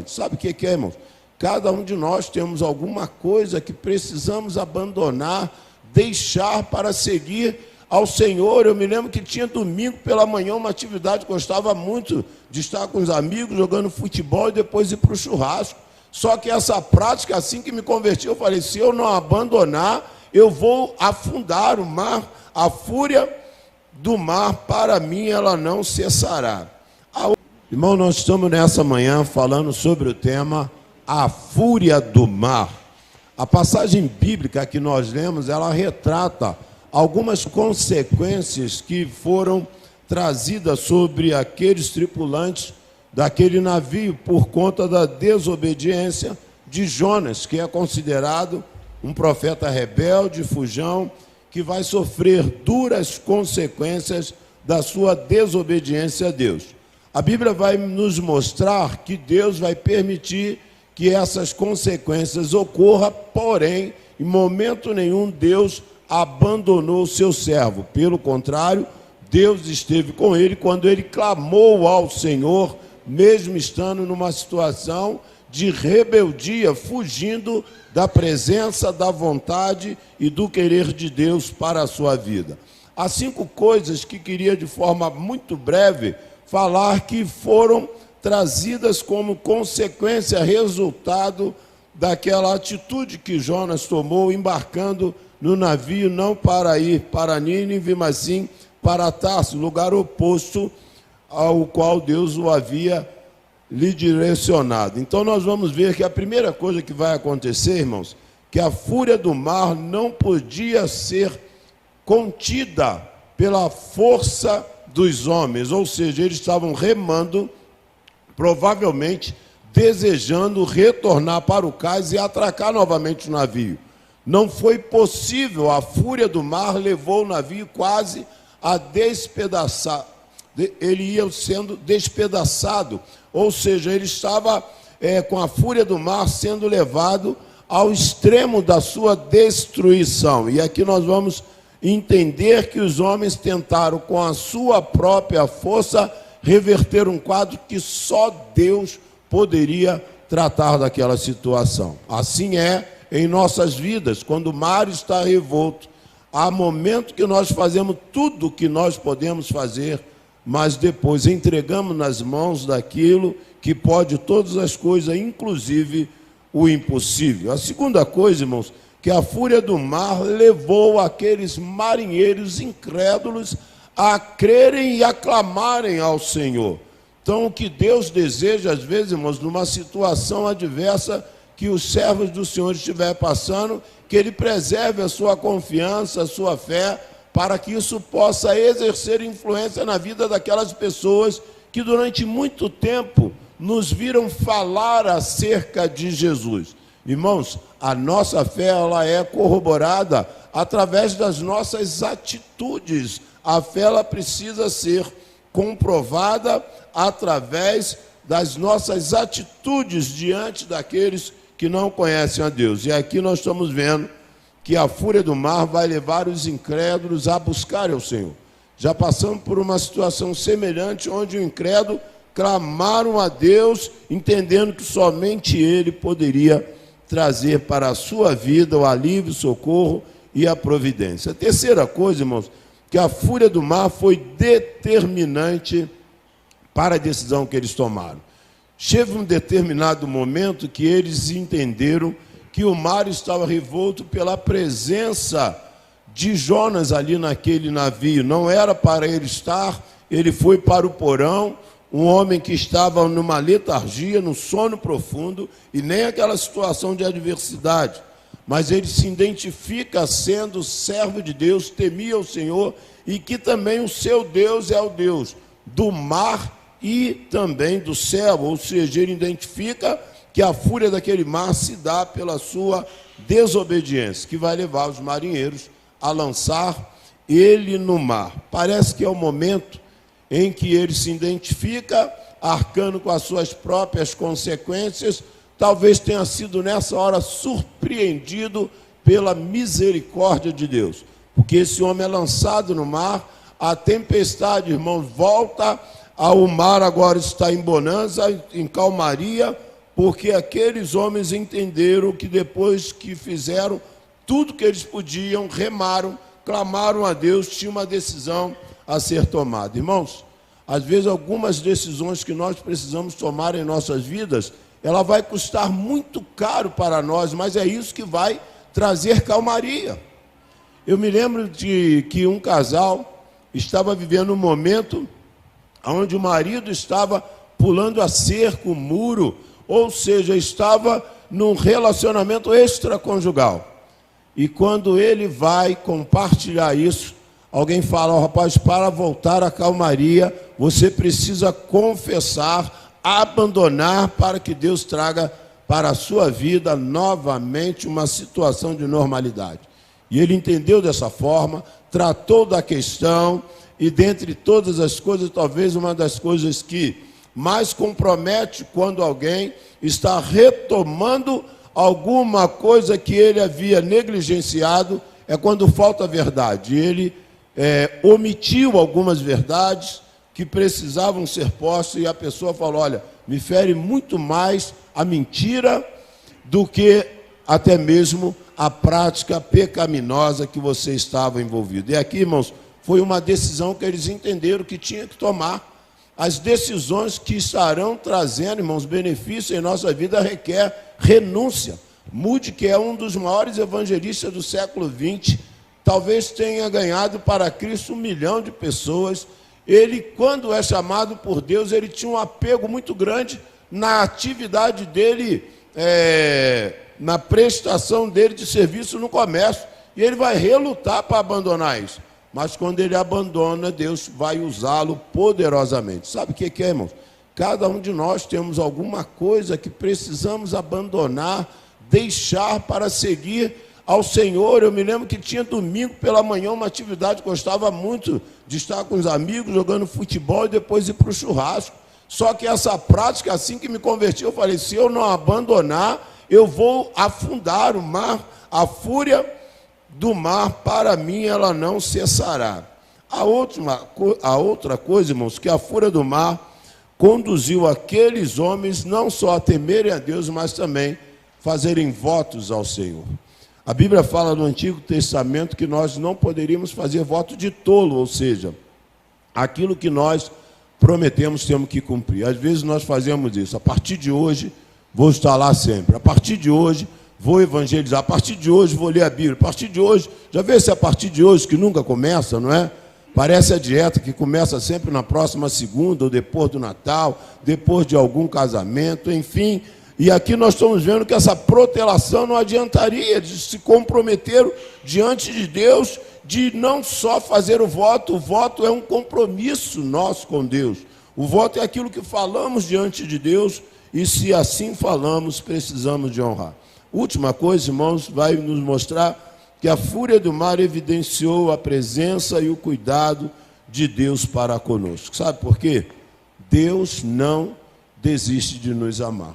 Sabe o que é, irmãos? Cada um de nós temos alguma coisa que precisamos abandonar, deixar para seguir ao Senhor. Eu me lembro que tinha domingo pela manhã uma atividade que eu gostava muito de estar com os amigos, jogando futebol e depois ir para o churrasco. Só que essa prática, assim que me converti, eu falei, se eu não abandonar, eu vou afundar o mar. A fúria do mar, para mim, ela não cessará. Irmão, nós estamos nessa manhã falando sobre o tema a fúria do mar. A passagem bíblica que nós lemos, ela retrata algumas consequências que foram trazidas sobre aqueles tripulantes daquele navio por conta da desobediência de Jonas, que é considerado um profeta rebelde, fujão, que vai sofrer duras consequências da sua desobediência a Deus. A Bíblia vai nos mostrar que Deus vai permitir que essas consequências ocorram, porém, em momento nenhum Deus abandonou o seu servo. Pelo contrário, Deus esteve com ele quando ele clamou ao Senhor, mesmo estando numa situação de rebeldia, fugindo da presença, da vontade e do querer de Deus para a sua vida. Há 5 coisas que queria, de forma muito breve, falar que foram trazidas como consequência, resultado daquela atitude que Jonas tomou, embarcando no navio, não para ir para Nínive, mas sim para Tarso, lugar oposto ao qual Deus o havia lhe direcionado. Então nós vamos ver que a primeira coisa que vai acontecer, irmãos, que a fúria do mar não podia ser contida pela força dos homens, ou seja, eles estavam remando, provavelmente desejando retornar para o cais e atracar novamente o navio. Não foi possível, a fúria do mar levou o navio quase a despedaçar, ele ia sendo despedaçado, ou seja, ele estava com a fúria do mar sendo levado ao extremo da sua destruição. E aqui nós vamos entender que os homens tentaram, com a sua própria força, reverter um quadro que só Deus poderia tratar daquela situação. Assim é em nossas vidas, quando o mar está revolto, há momento que nós fazemos tudo o que nós podemos fazer, mas depois entregamos nas mãos daquilo que pode todas as coisas, inclusive o impossível. A segunda coisa, irmãos, que a fúria do mar levou aqueles marinheiros incrédulos a crerem e aclamarem ao Senhor. Então, o que Deus deseja, às vezes, irmãos, numa situação adversa que os servos do Senhor estiver passando, que Ele preserve a sua confiança, a sua fé, para que isso possa exercer influência na vida daquelas pessoas que durante muito tempo nos viram falar acerca de Jesus. Irmãos, a nossa fé ela é corroborada através das nossas atitudes. A fé ela precisa ser comprovada através das nossas atitudes diante daqueles que não conhecem a Deus. E aqui nós estamos vendo que a fúria do mar vai levar os incrédulos a buscarem o Senhor. Já passamos por uma situação semelhante, onde o incrédulo clamaram a Deus, entendendo que somente Ele poderia trazer para a sua vida o alívio, o socorro e a providência. A terceira coisa, irmãos, que a fúria do mar foi determinante para a decisão que eles tomaram. Chega um determinado momento que eles entenderam que o mar estava revolto pela presença de Jonas ali naquele navio. Não era para ele estar, ele foi para o porão, um homem que estava numa letargia, num sono profundo, e nem aquela situação de adversidade. Mas ele se identifica sendo servo de Deus, temia o Senhor, e que também o seu Deus é o Deus do mar e também do céu, ou seja, ele identifica que a fúria daquele mar se dá pela sua desobediência, que vai levar os marinheiros a lançar ele no mar. Parece que é o momento em que ele se identifica, arcando com as suas próprias consequências, talvez tenha sido nessa hora surpreendido pela misericórdia de Deus, porque esse homem é lançado no mar, a tempestade, irmãos, volta O mar agora está em bonança, em calmaria, porque aqueles homens entenderam que depois que fizeram tudo que eles podiam, remaram, clamaram a Deus, tinha uma decisão a ser tomada. Irmãos, às vezes algumas decisões que nós precisamos tomar em nossas vidas, ela vai custar muito caro para nós, mas é isso que vai trazer calmaria. Eu me lembro de que um casal estava vivendo um momento onde o marido estava pulando a cerca, o muro, ou seja, estava num relacionamento extraconjugal. E quando ele vai compartilhar isso, alguém fala: rapaz, para voltar à calmaria, você precisa confessar, abandonar, para que Deus traga para a sua vida novamente uma situação de normalidade. E ele entendeu dessa forma, tratou da questão, e dentre todas as coisas, talvez uma das coisas que mais compromete quando alguém está retomando alguma coisa que ele havia negligenciado, é quando falta a verdade. Ele omitiu algumas verdades que precisavam ser postas, e a pessoa falou: olha, me fere muito mais a mentira do que até mesmo a prática pecaminosa que você estava envolvido. E aqui, irmãos, foi uma decisão que eles entenderam que tinha que tomar. As decisões que estarão trazendo, irmãos, benefício em nossa vida requer renúncia. Moody, que é um dos maiores evangelistas do século XX, talvez tenha ganhado para Cristo 1 milhão de pessoas. Ele, quando é chamado por Deus, ele tinha um apego muito grande na atividade dele, na prestação dele de serviço no comércio. E ele vai relutar para abandonar isso. Mas quando ele abandona, Deus vai usá-lo poderosamente. Sabe o que é, irmãos? Cada um de nós temos alguma coisa que precisamos abandonar, deixar para seguir ao Senhor. Eu me lembro que tinha domingo pela manhã uma atividade que gostava muito de estar com os amigos, jogando futebol e depois ir para o churrasco. Só que essa prática, assim que me converti, eu falei: se eu não abandonar, eu vou afundar o mar, a fúria do mar, para mim, ela não cessará. A outra coisa, irmãos, que a fúria do mar conduziu aqueles homens não só a temerem a Deus, mas também fazerem votos ao Senhor. A Bíblia fala no Antigo Testamento que nós não poderíamos fazer voto de tolo, ou seja, aquilo que nós prometemos temos que cumprir. Às vezes nós fazemos isso: a partir de hoje vou estar lá sempre, a partir de hoje vou evangelizar, a partir de hoje vou ler a Bíblia, a partir de hoje, já vê se a partir de hoje que nunca começa, não é? Parece a dieta que começa sempre na próxima segunda, ou depois do Natal, depois de algum casamento, enfim. E aqui nós estamos vendo que essa protelação não adiantaria, de se comprometer diante de Deus, de não só fazer o voto é um compromisso nosso com Deus. O voto é aquilo que falamos diante de Deus, e se assim falamos, precisamos de honrar. Última coisa, irmãos, vai nos mostrar que a fúria do mar evidenciou a presença e o cuidado de Deus para conosco. Sabe por quê? Deus não desiste de nos amar.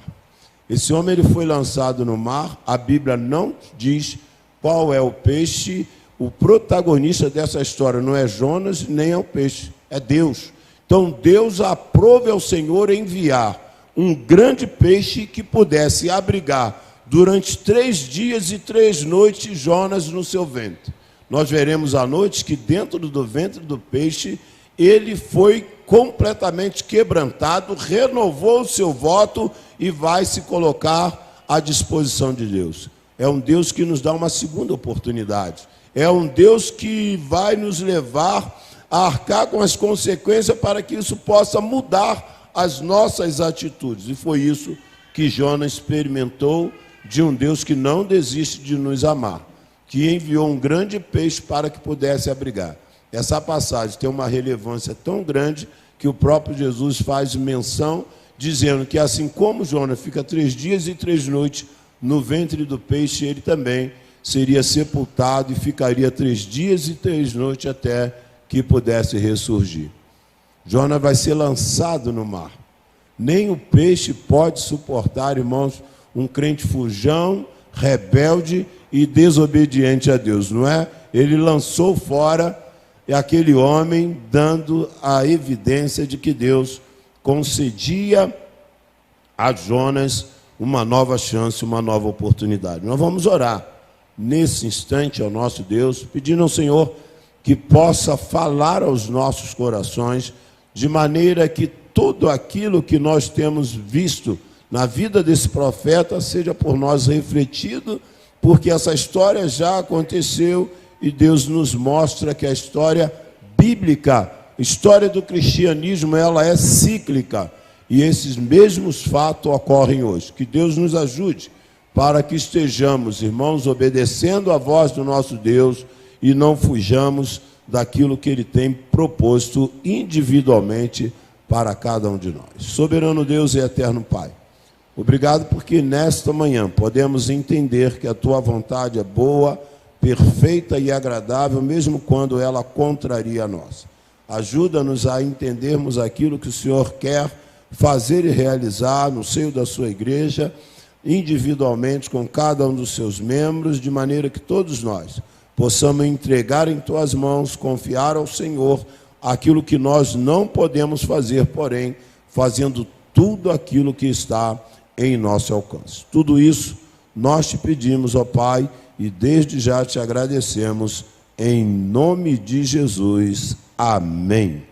Esse homem ele foi lançado no mar, a Bíblia não diz qual é o peixe. O protagonista dessa história não é Jonas, nem é o peixe, é Deus. Então Deus aprove ao Senhor enviar um grande peixe que pudesse abrigar durante 3 dias e 3 noites Jonas no seu ventre. Nós veremos à noite que dentro do ventre do peixe ele foi completamente quebrantado, renovou o seu voto e vai se colocar à disposição de Deus. É um Deus que nos dá uma segunda oportunidade. É um Deus que vai nos levar a arcar com as consequências para que isso possa mudar as nossas atitudes. E foi isso que Jonas experimentou de um Deus que não desiste de nos amar, que enviou um grande peixe para que pudesse abrigar. Essa passagem tem uma relevância tão grande que o próprio Jesus faz menção, dizendo que assim como Jonas fica 3 dias e 3 noites no ventre do peixe, ele também seria sepultado e ficaria 3 dias e 3 noites até que pudesse ressurgir. Jonas vai ser lançado no mar. Nem o peixe pode suportar, irmãos, um crente fujão, rebelde e desobediente a Deus, não é? Ele lançou fora, é aquele homem dando a evidência de que Deus concedia a Jonas uma nova chance, uma nova oportunidade. Nós vamos orar nesse instante ao nosso Deus, pedindo ao Senhor que possa falar aos nossos corações, de maneira que tudo aquilo que nós temos visto na vida desse profeta seja por nós refletido, porque essa história já aconteceu e Deus nos mostra que a história bíblica, a história do cristianismo, ela é cíclica, e esses mesmos fatos ocorrem hoje. Que Deus nos ajude para que estejamos, irmãos, obedecendo a voz do nosso Deus e não fujamos daquilo que Ele tem proposto individualmente para cada um de nós. Soberano Deus e eterno Pai, obrigado porque nesta manhã podemos entender que a Tua vontade é boa, perfeita e agradável, mesmo quando ela contraria a nós. Ajuda-nos a entendermos aquilo que o Senhor quer fazer e realizar no seio da sua igreja, individualmente com cada um dos seus membros, de maneira que todos nós possamos entregar em Tuas mãos, confiar ao Senhor aquilo que nós não podemos fazer, porém, fazendo tudo aquilo que está em nosso alcance. Tudo isso nós te pedimos, ó Pai, e desde já te agradecemos, em nome de Jesus. Amém.